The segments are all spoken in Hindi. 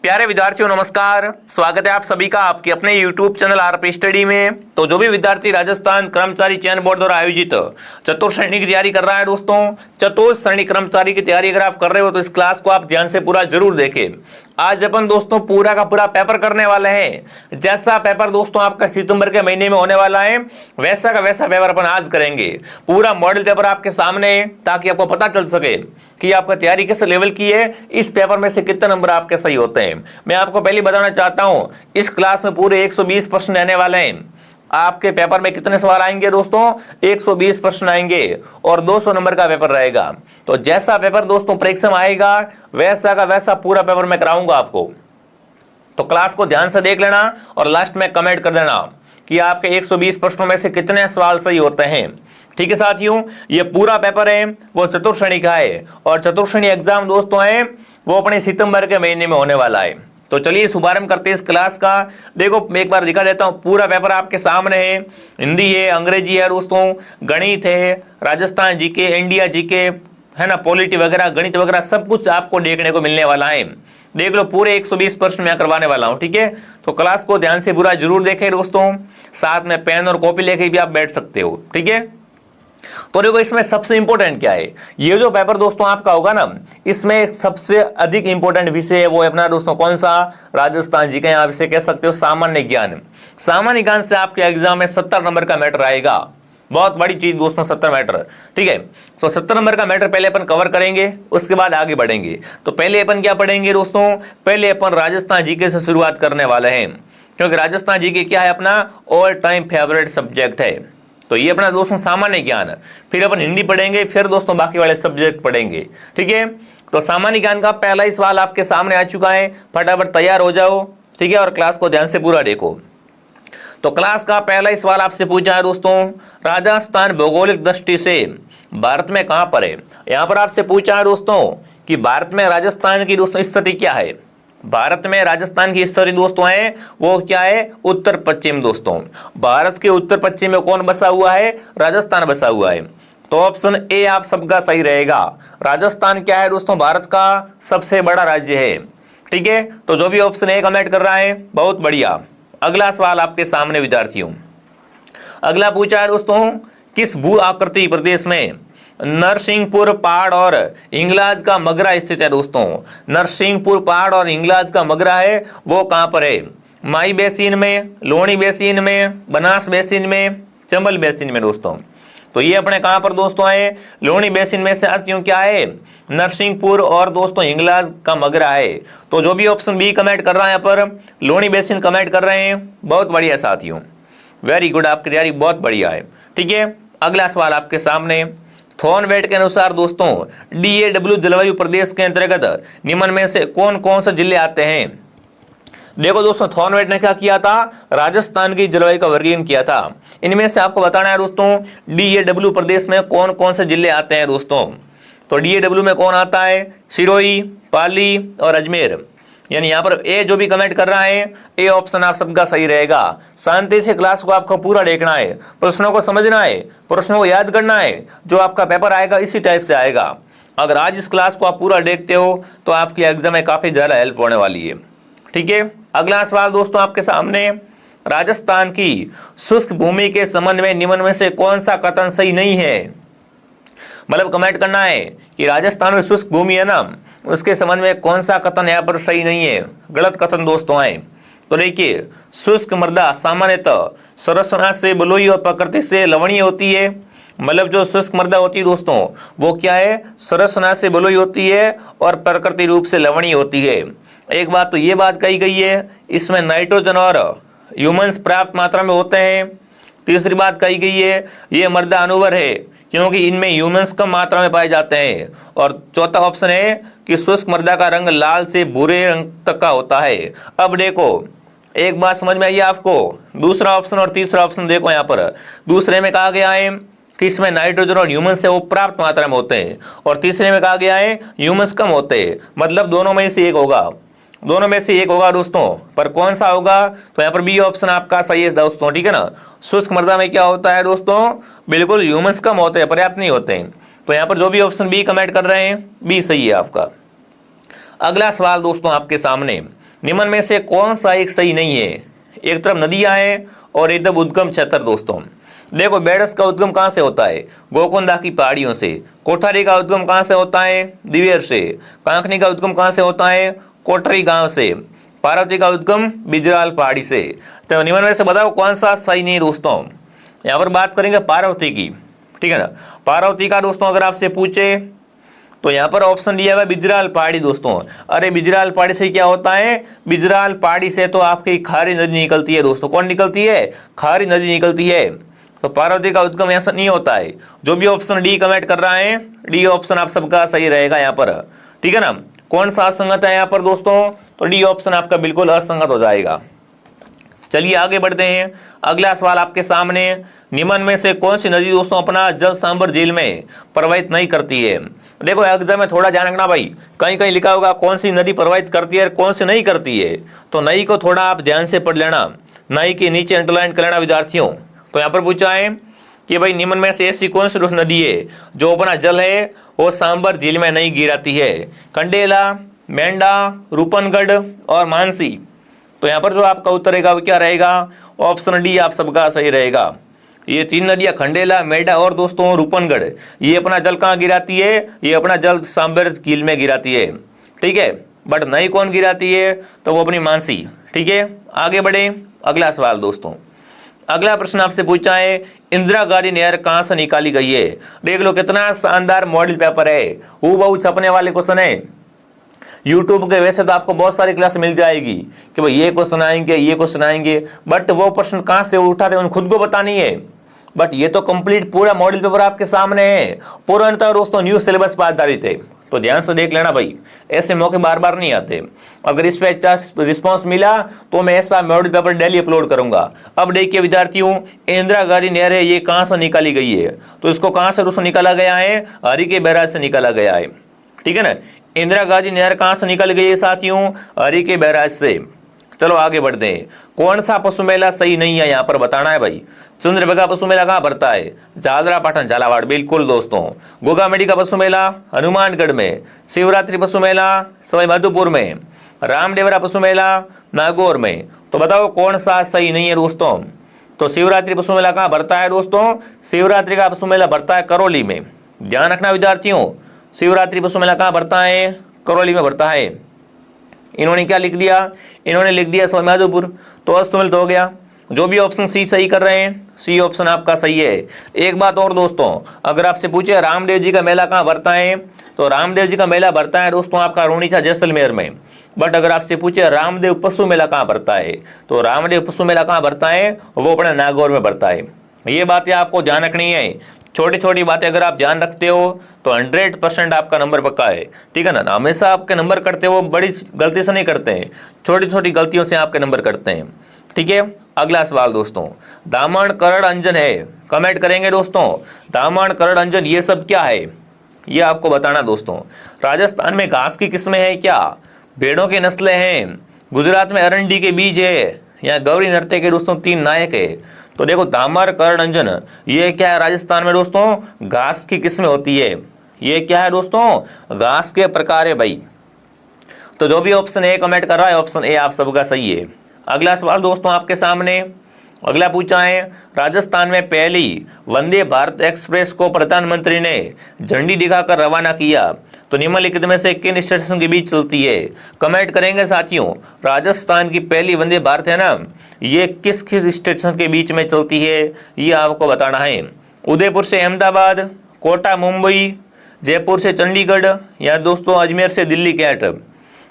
प्यारे विद्यार्थियों नमस्कार। स्वागत है आप सभी का आपके अपने YouTube चैनल आरपी स्टडी में। तो जो भी विद्यार्थी राजस्थान कर्मचारी चयन बोर्ड द्वारा आयोजित चतुर्थ श्रेणी की तैयारी कर रहा है दोस्तों, चतुर्थ श्रेणी कर्मचारी की तैयारी अगर आप कर रहे हो तो इस क्लास को आप ध्यान से पूरा जरूर देखें। आज अपन दोस्तों पूरा का पूरा पेपर करने वाले हैं। जैसा पेपर दोस्तों आपका सितंबर के महीने में होने वाला है वैसा का वैसा पेपर अपन आज करेंगे। पूरा मॉडल पेपर आपके सामने है ताकि आपको पता चल सके कि आपका तैयारी किस लेवल की है, इस पेपर में से कितने नंबर आपके सही होते हैं। मैं आपको पहले बताना चाहता हूं इस क्लास में पूरे 120 प्रश्न रहने वाले हैं। आपके पेपर में कितने सवाल आएंगे दोस्तों? 120 प्रश्न आएंगे और 200 नंबर का पेपर रहेगा। तो जैसा पेपर दोस्तों परीक्षा में आएगा वैसा का वैसा पूरा पेपर मैं कराऊंगा आपको। तो क्लास को ध्यान से देख लेना और लास्ट में कमेंट कर देना कि आपके 120 प्रश्नों में से कितने सवाल सही होते हैं। ठीक है साथियों, ये पूरा पेपर है वो चतुर्थ श्रेणी का है और चतुर्थ श्रेणी एग्जाम दोस्तों है वो अपने सितंबर के महीने में होने वाला है। तो चलिए शुभारंभ करते हैं इस क्लास का। देखो मैं एक बार दिखा देता हूँ, पूरा पेपर आपके सामने है। हिंदी है, अंग्रेजी है दोस्तों, गणित है, राजस्थान जीके, इंडिया जीके है ना, पॉलिटी वगैरह, गणित वगैरह सब कुछ आपको देखने को मिलने वाला है। देख लो पूरे 120 प्रश्न मैं करवाने वाला हूँ। ठीक है, तो क्लास को ध्यान से पूरा जरूर देखें दोस्तों, साथ में पेन और कॉपी लेके भी आप बैठ सकते हो। ठीक है, तो देखो इसमें सबसे इंपॉर्टेंट क्या है, ये जो पेपर दोस्तों आपका होगा ना, इसमें सबसे अधिक इंपॉर्टेंट विषय है वो अपना दोस्तों कौन सा? राजस्थान जी का। आप इसे कह सकते हो सामान्य ज्ञान। सामान्य ज्ञान से आपके एग्जाम में 70 नंबर का मैटर आएगा। बहुत बड़ी चीज दोस्तों 70 मैटर। ठीक है, तो 70 नंबर का मैटर पहले अपन कवर करेंगे, उसके बाद आगे बढ़ेंगे। तो पहले अपन क्या पढ़ेंगे दोस्तों? पहले अपन राजस्थान जीके से शुरुआत करने वाले हैं, क्योंकि राजस्थान जीके क्या है अपना ऑल टाइम फेवरेट सब्जेक्ट है। तो ये अपना दोस्तों सामान्य ज्ञान। फिर अपन हिंदी पढ़ेंगे, फिर दोस्तों बाकी वाले सब्जेक्ट पढ़ेंगे। ठीक है, तो सामान्य ज्ञान का पहला ही सवाल आपके सामने आ चुका है। फटाफट तैयार हो जाओ। ठीक है, और क्लास को ध्यान से पूरा देखो। तो क्लास का पहला ही सवाल आपसे पूछा है दोस्तों, राजस्थान भौगोलिक दृष्टि से भारत में कहां पर है? यहां पर आपसे पूछा है दोस्तों कि भारत में राजस्थान की दोस्तों स्थिति क्या है। भारत में राजस्थान की स्थिति दोस्तों है वो क्या है? उत्तर पश्चिम दोस्तों। भारत के उत्तर पश्चिम में कौन बसा हुआ है? राजस्थान बसा हुआ है। तो ऑप्शन ए आप सबका सही रहेगा। राजस्थान क्या है दोस्तों? भारत का सबसे बड़ा राज्य है। ठीक है, तो जो भी ऑप्शन ए कमेंट कर रहा है बहुत बढ़िया। अगला सवाल आपके सामने विद्यार्थियों, अगला पूछा है दोस्तों, किस भू आकृति प्रदेश में नरसिंहपुर पहाड़ और हिंगलाज का मगरा स्थित है दोस्तों? नरसिंहपुर पहाड़ और हिंगलाज का मगरा है वो कहां पर है? माई बेसिन में, लोनी बेसिन में, बनास बेसिन में, चंबल बेसिन में दोस्तों। तो ये अपने कहां पर दोस्तों है? लोनी बेसिन में से साथियों क्या है? नरसिंहपुर और दोस्तों हिंगलाज का मगरा है। तो जो भी ऑप्शन बी कमेंट कर रहा है यहाँ पर लोनी बेसिन कमेंट कर रहे हैं, बहुत बढ़िया साथियों, वेरी गुड, आपकी तैयारी बहुत बढ़िया है। ठीक है, अगला सवाल आपके सामने, थॉर्नवेट के अनुसार दोस्तों DAW जलवायु प्रदेश के अंतर्गत निम्न में से कौन कौन से जिले आते हैं? देखो दोस्तों थॉर्नवेट ने क्या किया था? राजस्थान की जलवायु का वर्गीकरण किया था। इनमें से आपको बताना है दोस्तों DAW प्रदेश में कौन कौन से जिले आते हैं दोस्तों। तो DAW में कौन आता है? सिरोही, पाली और अजमेर। यानी यहाँ पर ए जो भी कमेंट कर रहा है ए ऑप्शन आप सबका सही रहेगा। शांति से क्लास को आपको पूरा देखना है, प्रश्नों को समझना है, प्रश्नों को याद करना है। जो आपका पेपर आएगा इसी टाइप से आएगा। अगर आज इस क्लास को आप पूरा देखते हो तो आपकी एग्जाम में काफी ज्यादा हेल्प होने वाली है। ठीक है, अगला सवाल दोस्तों आपके सामने, राजस्थान की शुष्क भूमि के संबंध में निम्न में से कौन सा कथन सही नहीं है? मतलब कमेंट करना है कि राजस्थान में शुष्क भूमि है ना, उसके संबंध में कौन सा कथन यहाँ पर सही नहीं है, गलत कथन दोस्तों है। तो देखिए, शुष्क मृदा सामान्यतः संरचना से बलुई और प्रकृति से लवणीय होती है। मतलब जो शुष्क मृदा होती है दोस्तों वो क्या है? संरचना से बलुई होती है और प्रकृति रूप से लवणीय होती है। एक बात तो ये बात कही गई है, इसमें नाइट्रोजन और ह्यूमन्स पर्याप्त मात्रा में होते हैं। तीसरी बात कही गई है ये मृदा अनुवर है क्योंकि इनमें ह्यूमन्स कम मात्रा में पाए जाते हैं। और चौथा ऑप्शन है कि शुष्क मृदा का रंग लाल से भूरे रंग तक का होता है। अब देखो एक बात समझ में आई आपको, दूसरा ऑप्शन और तीसरा ऑप्शन देखो, यहाँ पर दूसरे में कहा गया है कि इसमें नाइट्रोजन और ह्यूमन्स है वो पर्याप्त मात्रा में होते हैं और तीसरे में कहा गया है ह्यूमन्स कम होते हैं। मतलब दोनों में से एक होगा, दोनों में से एक होगा दोस्तों, पर कौन सा होगा? तो यहाँ पर बी ऑप्शन आपका सही है दोस्तों। ठीक है ना, शुष्क मृदा में क्या होता है दोस्तों? बिल्कुल ह्यूमन्स कम होते हैं, पर्याप्त नहीं होते हैं। तो यहाँ पर जो भी ऑप्शन बी कमेंट कर रहे हैं बी सही है आपका। अगला सवाल दोस्तों आपके सामने, निम्न में से कौन सा एक सही नहीं है? एक तरफ नदियां हैं और एकदम उद्गम क्षेत्र दोस्तों। देखो, बेडस का उद्गम कहां से होता है? गोकुंदा की पहाड़ियों से। कोठारी का उद्गम कहां से होता है? दिवेर से। कांकनी का उद्गम कहां से होता है? कोठरी गांव से। पार्वती का उद्गम बिजराल पहाड़ी से। तो निम्न में से बताओ कौन सा सही नहीं दोस्तों? यहाँ पर बात करेंगे पार्वती की, ठीक है ना। पार्वती का दोस्तों अगर आपसे पूछे तो यहाँ पर ऑप्शन दिया हुआ बिजराल पहाड़ी दोस्तों। अरे बिजराल पहाड़ी से क्या होता है? बिजराल पहाड़ी से तो आपकी खारी नदी निकलती है दोस्तों। कौन निकलती है? खारी नदी निकलती है। तो पार्वती का उद्गम ऐसा नहीं होता है। जो भी ऑप्शन डी कमेंट कर रहा है, डी ऑप्शन आप सबका सही रहेगा यहाँ पर, ठीक है ना। कौन सा असंगत है यहाँ पर दोस्तों? तो डी ऑप्शन आपका बिल्कुल असंगत हो जाएगा। चलिए आगे बढ़ते हैं। अगला सवाल आपके सामने, निम्न में से कौन सी नदी दोस्तों अपना जल सांभर झील में प्रवाहित नहीं करती है? देखो एग्जाम में थोड़ा ध्यान रखना भाई, कहीं कहीं लिखा होगा कौन सी नदी प्रवाहित करती है और कौन सी नहीं करती है। तो नई को थोड़ा आप ध्यान से पढ़ लेना, नई के नीचे अंडरलाइन कर लेना विद्यार्थियों। तो यहाँ पर पूछा है कि भाई निम्न में से ऐसी कौन सी नदी है जो अपना जल है वो सांभर झील में नहीं गिराती है? कंडेला, मेंढा, रूपनगढ़ और मानसी। तो यहाँ पर जो आपका उत्तर रहेगा वो क्या रहेगा? ऑप्शन डी आप सबका सही रहेगा। ये तीन नदियां खंडेला, मेंढा और दोस्तों रूपनगढ़, ये अपना जल कहाँ गिराती है? ये अपना जल सांभर झील में गिराती है, ठीक है। बट नई कौन गिराती है? तो वो अपनी मानसी, ठीक है। आगे बढ़े, अगला सवाल दोस्तों। अगला प्रश्न आपसे पूछा है, इंदिरा गांधी नहर कहां से निकाली गई है? देख लो कितना शानदार मॉडल पेपर है, हूबहू छपने वाले क्वेश्चन है। यूट्यूब के वैसे तो आपको बहुत सारी क्लास मिल जाएगी कि भाई ये क्वेश्चन आएंगे, ये क्वेश्चन आएंगे, बट वो प्रश्न कहां से उठाते हैं खुद को पता नहीं है। बट ये तो कंप्लीट पूरा मॉडल पेपर आपके सामने है, पूर्णतः दोस्तों न्यू सिलेबस पर आधारित है। तो ध्यान से देख लेना भाई, ऐसे मौके बार बार नहीं आते। अगर इस पे अच्छा रिस्पॉन्स मिला तो मैं ऐसा मॉडल पेपर डेली अपलोड करूंगा। अब देखिए विद्यार्थियों, इंदिरा गांधी नहर है ये कहां से निकाली गई है? तो इसको कहां से दोस्तों निकाला गया है? हरिके बैराज से निकाला गया है, ठीक है ना। इंदिरा गांधी नहर कहां से निकल गई है साथियों? हरिके बैराज से। चलो आगे बढ़ते हैं। कौन सा पशु मेला सही नहीं है यहाँ पर बताना है भाई। चंद्रभागा पशु मेला कहाँ भरता है? झालरा पाटन झालावाड़, बिल्कुल दोस्तों। गोगामेडी का पशु मेला हनुमानगढ़ में। शिवरात्रि पशु मेला सवाई माधोपुर में। रामदेवरा पशु मेला नागौर में। तो बताओ कौन सा सही नहीं है दोस्तों? तो शिवरात्रि पशु मेला कहाँ भरता है दोस्तों? शिवरात्रि का पशु मेला भरता है करौली में। ध्यान रखना विद्यार्थियों, शिवरात्रि पशु मेला कहाँ भरता है? करौली में भरता है। इन्होंने क्या लिख दिया? इन्होंने लिख दिया सवाई माधोपुर। तो अस्तमिल तो हो गया। जो भी ऑप्शन सी सही कर रहे हैं, सी ऑप्शन आपका सही है। एक बात और दोस्तों, अगर आपसे पूछे रामदेव जी का मेला कहाँ भरता है, तो रामदेव जी का मेला भरता है दोस्तों आपका रूणीचा जैसलमेर में। बट अगर आपसे पूछे रामदेव पशु मेला कहाँ भरता है, तो रामदेव पशु मेला कहाँ भरता है? वो अपने नागौर में भरता है। ये बातें आपको ध्यान रखनी है। छोटी छोटी बातें अगर आप ध्यान रखते हो तो 100% आपका नंबर पक्का है, ठीक है ना। हमेशा आपके नंबर करते हो बड़ी गलती से नहीं करते हैं, छोटी छोटी गलतियों से आपके नंबर करते हैं, ठीक है। अगला सवाल दोस्तों, दामन, करड़, अंजन है, कमेंट करेंगे दोस्तों। दामन, करड़, अंजन ये सब क्या है, ये आपको बताना दोस्तों। राजस्थान में घास की किस्में हैं क्या? भेड़ों की नस्लें हैं। गुजरात में अरंडी के बीज है। यहाँ गौरी नृत्य के दोस्तों 3 नायक है। तो देखो दामर, करड़, अंजन ये क्या है? राजस्थान में दोस्तों घास की किस्में होती है। ये क्या है दोस्तों? घास के प्रकार है भाई। तो जो भी ऑप्शन ए कमेंट कर रहा है, ऑप्शन ए आप सबका सही है। अगला सवाल दोस्तों आपके सामने, अगला पूछा है, राजस्थान में पहली वंदे भारत एक्सप्रेस को प्रधानमंत्री ने झंडी दिखाकर रवाना किया। तो निम्नलिखित में से किन स्टेशन के बीच चलती है? कमेंट करेंगे साथियों। राजस्थान की पहली वंदे भारत है ना, ये किस किस स्टेशन के बीच में चलती है, ये आपको बताना है। उदयपुर से अहमदाबाद, कोटा मुंबई, जयपुर से चंडीगढ़, या दोस्तों अजमेर से दिल्ली कैंट।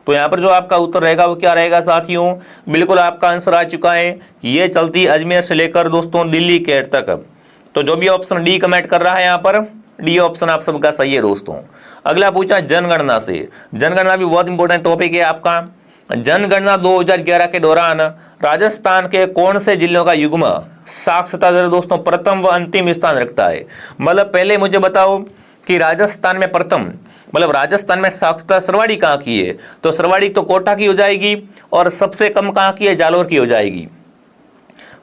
तो यहाँ पर जो आपका उत्तर रहेगा वो क्या रहेगा साथियों? बिल्कुल आपका आंसर आ चुका है कि ये चलती अजमेर से लेकर दोस्तों दिल्ली कैंट तक। तो जो भी ऑप्शन डी कमेंट कर रहा है यहाँ पर, डी ऑप्शन आप सबका सही है दोस्तों। अगला पूछा जनगणना से। जनगणना भी बहुत इंपॉर्टेंट टॉपिक है आपका। जनगणना 2011 के दौरान राजस्थान के कौन से जिलों का युग्म साक्षरता दर दोस्तों प्रथम व अंतिम स्थान रखता है? मतलब पहले मुझे बताओ कि राजस्थान में प्रथम, मतलब राजस्थान में साक्षरता सर्वाधिक कहाँ की है? तो सर्वाधिक तो कोटा की हो जाएगी, और सबसे कम कहाँ की है? जालोर की हो जाएगी।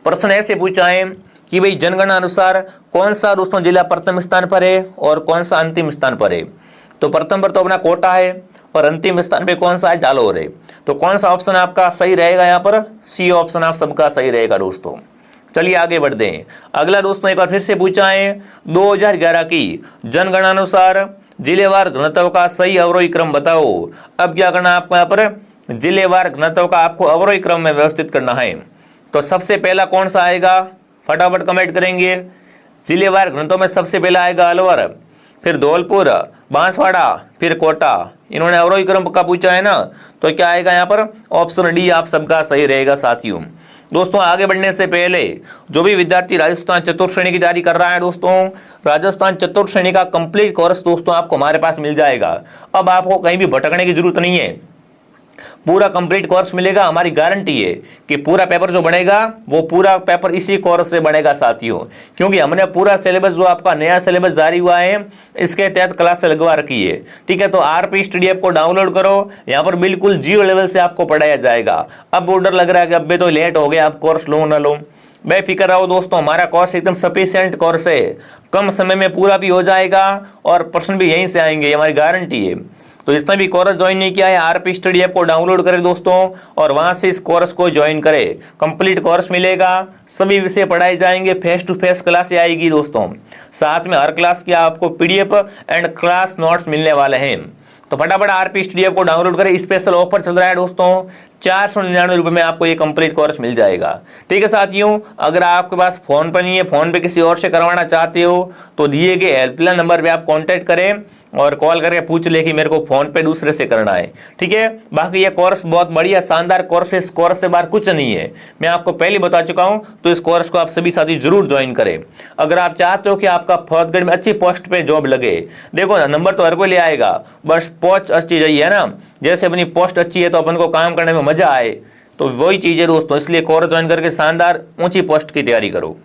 प्रश्न ऐसे पूछा है कि भाई जनगणना अनुसार कौन सा दोस्तों जिला प्रथम स्थान पर है और कौन सा अंतिम स्थान पर है? तो प्रथम पर तो अपना कोटा है और अंतिम स्थान पे कौन सा है, जालोर है। तो कौन सा ऑप्शन आपका सही रहेगा यहाँ पर, सी ऑप्शन आप सबका सही रहेगा दोस्तों। चलिए आगे बढ़ते हैं। अगला दोस्तों एक बार फिर से पूछा है, 2011 की जनगणना अनुसार जिलेवार घनत्व का सही अवरोही क्रम बताओ। अब क्या करना है आपको, यहाँ पर जिलेवार घनत्व का आपको अवरोही क्रम में व्यवस्थित करना है। तो सबसे पहला कौन सा आएगा, फटाफट कमेंट करेंगे। जिलेवार घनत्व में सबसे पहला आएगा अलवर, फिर धौलपुर, बांसवाड़ा, फिर कोटा। इन्होंने अवरोही क्रम का पूछा है ना, तो क्या आएगा यहाँ पर, ऑप्शन डी आप सबका सही रहेगा साथियों। दोस्तों आगे बढ़ने से पहले जो भी विद्यार्थी राजस्थान चतुर्थ श्रेणी की तैयारी कर रहा है दोस्तों, राजस्थान चतुर्थ श्रेणी का कंप्लीट कोर्स दोस्तों आपको हमारे पास मिल जाएगा। अब आपको कहीं भी भटकने की जरूरत नहीं है, पूरा कंप्लीट कोर्स मिलेगा। हमारी गारंटी है कि पूरा पेपर जो बनेगा वो पूरा पेपर इसी कोर्स से बनेगा साथियों, क्योंकि हमने पूरा सिलेबस जो आपका नया सिलेबस जारी हुआ है इसके तहत क्लास लगवा रखी है। ठीक है, तो आरपी स्टडी ऐप को डाउनलोड करो, यहाँ पर बिल्कुल जीरो लेवल से आपको पढ़ाया जाएगा। अब ऑर्डर लग रहा है कि अब तो लेट हो गया, आप कोर्स लो ना लो, बेफिक्र रहो दोस्तों, हमारा कोर्स एकदम सफिशिएंट कोर्स है, कम समय में पूरा भी हो जाएगा और प्रश्न भी यहीं से आएंगे, हमारी गारंटी है। तो जिसने भी कोर्स ज्वाइन नहीं किया है आरपी स्टडी ऐप को डाउनलोड करें दोस्तों और वहां से इस कोर्स को ज्वाइन करें। कंप्लीट कोर्स मिलेगा, सभी विषय पढ़ाए जाएंगे, फेस टू फेस क्लास आएगी दोस्तों, साथ में हर क्लास की आपको पीडीएफ एंड क्लास नोट्स मिलने वाले हैं। तो फटाफट आरपी स्टडी ऐप को डाउनलोड करें, स्पेशल ऑफर चल रहा है दोस्तों, 499 रुपए में आपको ये कंप्लीट कोर्स मिल जाएगा। ठीक है साथियों, अगर आपके पास फोन पे नहीं है, फोन पे किसी और से करवाना चाहते हो तो दिए गए हेल्पलाइन नंबर पे आप कांटेक्ट करें और कॉल करके पूछ ले कि मेरे को फोन पे दूसरे से करना है। ठीक है, बाकी ये कोर्स बहुत बढ़िया शानदार कोर्स है, इस कोर्स से बाहर कुछ नहीं है, मैं आपको पहले बता चुका हूं। तो इस कोर्स को आप सभी साथी जरूर ज्वाइन करें अगर आप चाहते हो कि आपका फौजगढ़ में अच्छी पोस्ट पे जॉब लगे। देखो ना, नंबर तो हर कोई ले आएगा, बस पोस्ट अच्छी चाहिए है ना, जैसे अपनी पोस्ट अच्छी है तो अपन को काम करने में मजा आए, तो वही चीज है दोस्तों। इसलिए कोर्स ज्वाइन करके शानदार ऊंची पोस्ट की तैयारी करो।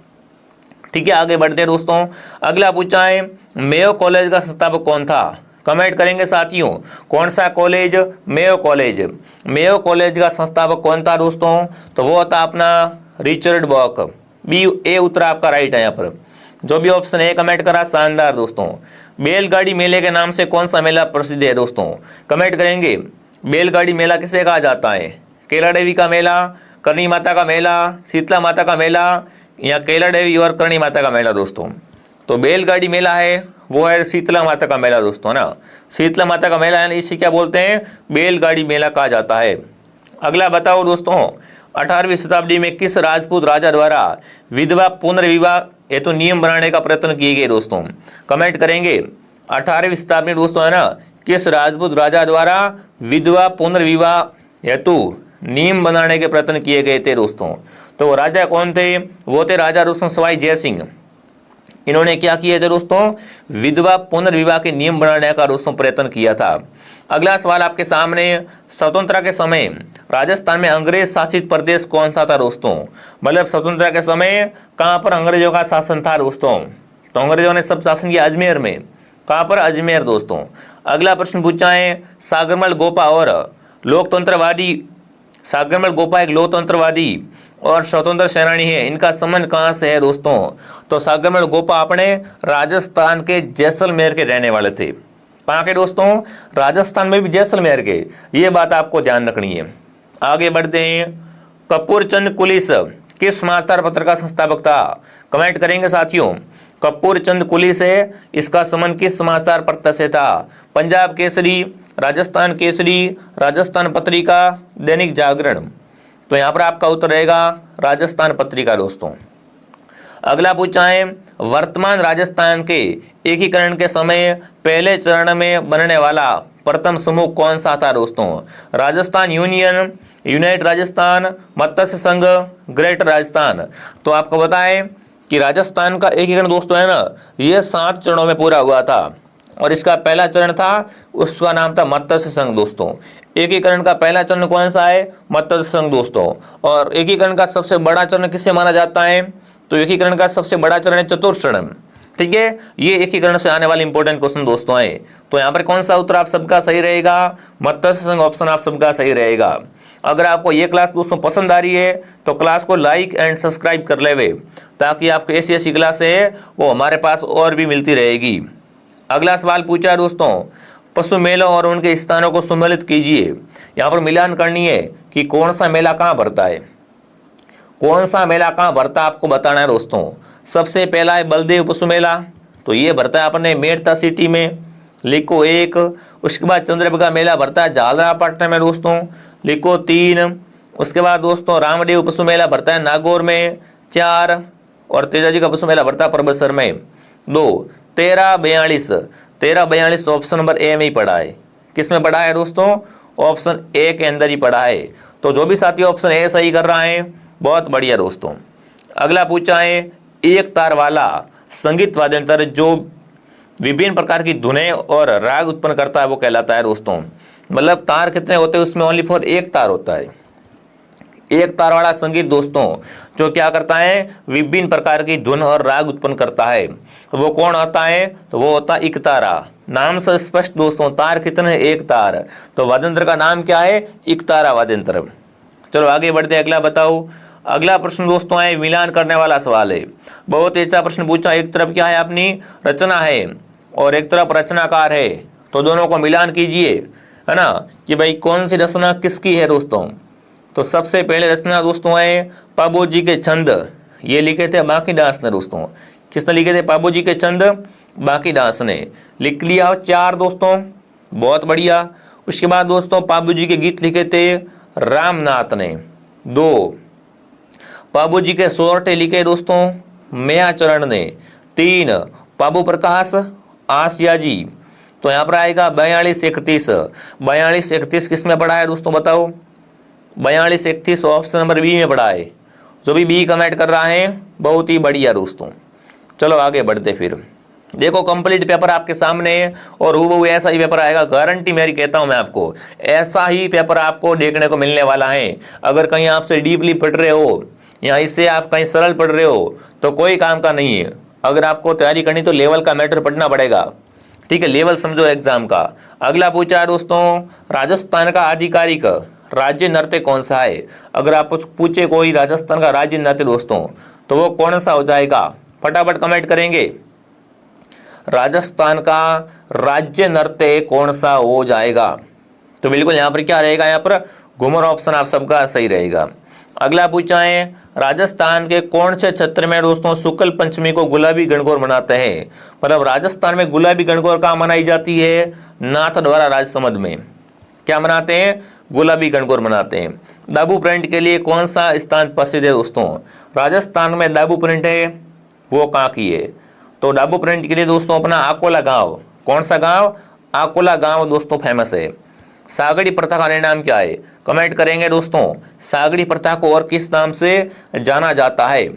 ठीक है, आगे बढ़ते हैं दोस्तों। अगला पूछा है, मेयो कॉलेज का संस्थापक कौन था। कमेंट करेंगे साथियों, कौन सा college, Mayo college. Mayo college का संस्थापक कौन था दोस्तों, तो वो था अपना रिचर्ड बॉक। बी ए उत्तर आपका राइट है यहाँ पर, जो भी ऑप्शन ए कमेंट करा शानदार दोस्तों। बैलगाड़ी मेले के नाम से कौन सा मेला प्रसिद्ध है दोस्तों, कमेंट करेंगे। बैलगाड़ी मेला किसे कहा जाता है, कैला देवी का मेला, करणी माता का मेला, शीतला माता का मेला या कैला देवी और करणी माता का मेला दोस्तों। तो बैलगाड़ी मेला है वो है शीतला माता का मेला दोस्तों ना, शीतला माता का मेला है, इसे क्या बोलते हैं, बैलगाड़ी मेला कहा जाता है। अगला बताओ दोस्तों, 18वीं शताब्दी में किस राजपूत राजा द्वारा विधवा पुनर्विवाह हेतु नियम बनाने का प्रयत्न किए गए दोस्तों, कमेंट करेंगे। 18वीं शताब्दी में दोस्तों है ना, किस राजपूत राजा द्वारा विधवा पुनर्विवाह हेतु नियम बनाने के प्रयत्न किए गए थे दोस्तों। तो वो राजा कौन थे, वो थे राजा दोस्तों सवाई जय सिंह। इन्होंने क्या किए थे दोस्तों, विधवा पुनर्विवाह के नियम बनाने का दोस्तों प्रयत्न किया था। अगला सवाल आपके सामने, स्वतंत्रता के समय राजस्थान में अंग्रेज शासित प्रदेश कौन सा था दोस्तों, मतलब स्वतंत्रता के समय कहां पर अंग्रेजों का शासन था दोस्तों, तो अंग्रेजों ने सब शासन किया अजमेर में, कहां पर, अजमेर दोस्तों। अगला प्रश्न पूछा है, सागरमल गोपा और लोकतंत्रवादी, सागरमल गोपा एक लोकतंत्रवादी और स्वतंत्र सेनानी है, इनका संबंध कहां से है दोस्तों, तो सागरमल गोपा अपने राजस्थान के जैसलमेर के रहने वाले थे। कहां के दोस्तों, राजस्थान में भी जैसलमेर के, ये बात आपको ध्यान रखनी है। आगे बढ़ते हैं, कपूरचंद कुलिस किस समाचार पत्र का संस्थापक था, कमेंट करेंगे साथियों। कपूरचंद कुलिस है, इसका संबंध किस समाचार पत्र से था, पंजाब केसरी, राजस्थान केसरी, राजस्थान पत्रिका, दैनिक जागरण। तो यहां पर आपका उत्तर रहेगा राजस्थान पत्रिका दोस्तों। अगला पूछा है, वर्तमान राजस्थान के एकीकरण के समय पहले चरण में बनने वाला प्रथम समूह कौन सा था दोस्तों, राजस्थान यूनियन, यूनाइटेड राजस्थान, मत्स्य संघ, ग्रेटर राजस्थान। तो आपको पता है कि राजस्थान का एकीकरण दोस्तों है ना, यह 7 चरणों में पूरा हुआ था और इसका पहला चरण था, उसका नाम था मत्स्य संघ दोस्तों। एकीकरण का पहला चरण कौन सा है, मत्स्य संघ दोस्तों। और एकीकरण का सबसे बड़ा चरण किसे माना जाता है, तो एकीकरण का सबसे बड़ा चरण है चतुर्थ चरण। ठीक है, ये एकीकरण से आने वाले इंपॉर्टेंट क्वेश्चन दोस्तों है। तो यहाँ पर कौन सा उत्तर आप सबका सही रहेगा, मत्स्य संघ ऑप्शन आप सबका सही रहेगा। अगर आपको ये क्लास दोस्तों पसंद आ रही है तो क्लास को लाइक एंड सब्सक्राइब कर लेवे, ताकि आपको ऐसी ऐसी क्लास है वो हमारे पास और भी मिलती रहेगी। अगला सवाल पूछा है दोस्तों, पशु मेलों और उनके स्थानों को सम्मिलित कीजिए। यहाँ पर मिलान करनी है कि कौन सा मेला कहाँ भरता है, कौन सा मेला कहाँ भरता है आपको बताना है दोस्तों। सबसे पहला है बलदेव पशु मेला, तो ये भरता है अपने मेड़ता सिटी में, लिखो 1। उसके बाद चंद्रभागा मेला भरता है झालरापाटन में दोस्तों, लिखो 3। उसके बाद दोस्तों रामदेव पशु मेला भरता है नागौर में 4। और तेजाजी का पशु मेला भरता है परबसर में 2। 1342 ऑप्शन नंबर ए में ही पड़ा है। किस में पड़ा है दोस्तों, ऑप्शन ए के अंदर ही पड़ा है। तो जो भी साथी ऑप्शन ए सही कर रहा है बहुत बढ़िया दोस्तों। अगला पूछा है एक तार वाला संगीत वाद्य यंत्र जो विभिन्न प्रकार की धुनें और राग उत्पन्न करता है वो कहलाता है दोस्तों। मतलब तार कितने होते हैं उसमें ओनली फॉर एक तार होता है। एक तार वाला संगीत दोस्तों जो क्या करता है, विभिन्न प्रकार की धुन और राग उत्पन्न करता है, वो कौन होता है, तो वो होता है इकतारा। नाम से स्पष्ट दोस्तों, तार कितने, एक तार, तो वाद्यंत्र का नाम क्या है, इकतारा वाद्यंत्र। चलो आगे बढ़ते, अगला बताओ। अगला प्रश्न दोस्तों है मिलान करने वाला सवाल है। बहुत ही अच्छा प्रश्न पूछा। एक तरफ क्या है, अपनी रचना है और एक तरफ रचनाकार है, तो दोनों को मिलान कीजिए, है ना, कि भाई कौन सी रचना किसकी है दोस्तों। तो सबसे पहले रचना दोस्तों है पाबू जी के छंद, ये लिखे थे बांकीदास ने दोस्तों। किसने लिखे थे, पाबू जी के छंद बांकीदास ने। लिख लिया 4 दोस्तों, बहुत बढ़िया। उसके बाद दोस्तों पाबू जी के गीत लिखे थे रामनाथ ने 2। पाबू जी के सोरठे लिखे दोस्तों मेयाचरण ने 3। पाबू प्रकाश आसिया जी, तो यहाँ पर आएगा 4231 किस में पड़ा है दोस्तों बताओ, 4231 ऑप्शन नंबर बी में पड़ा है। जो भी बी कमेंट कर रहा है बहुत ही बढ़िया दोस्तों। चलो आगे बढ़ते फिर। देखो कंप्लीट पेपर आपके सामने है और हूबहू ऐसा ही पेपर आएगा, गारंटी मेरी कहता हूं मैं आपको, ऐसा ही पेपर आपको देखने को मिलने वाला है। अगर कहीं आपसे डीपली पढ़ रहे हो या इससे आप कहीं सरल पढ़ रहे हो तो कोई काम का नहीं है। अगर आपको तैयारी करनी तो लेवल का मैटर पढ़ना पड़ेगा, ठीक है, लेवल समझो एग्जाम का। अगला पूछा है दोस्तों राजस्थान का आधिकारिक राज्य नृत्य कौन सा है। अगर आप पूछे कोई राजस्थान का राज्य नृत्य दोस्तों तो वो कौन सा हो जाएगा, फटाफट कमेंट करेंगे। राजस्थान का राज्य नृत्य कौन सा हो जाएगा, तो बिल्कुल यहाँ पर क्या रहेगा, यहाँ पर घूमर ऑप्शन आप सबका सही रहेगा। अगला पूछा है राजस्थान के कौन से क्षेत्र में दोस्तों शुक्ल पंचमी को गुलाबी गणगौर मनाते हैं। मतलब राजस्थान में गुलाबी गणगौर कहाँ मनाई जाती है, नाथद्वारा राजसमंद में। क्या मनाते हैं, गुलाबी गणगौर मनाते हैं। दाबू प्रिंट के लिए कौन सा स्थान प्रसिद्ध है दोस्तों, राजस्थान में दाबू प्रिंट है वो कहाँ की है, तो दाबू प्रिंट के लिए दोस्तों अपना आकोला गांव, कौन सा गांव, आकोला गांव दोस्तों फेमस है। सागड़ी प्रथा का अन्य नाम क्या है, कमेंट करेंगे दोस्तों। सागड़ी प्रथा को और किस नाम से जाना जाता है,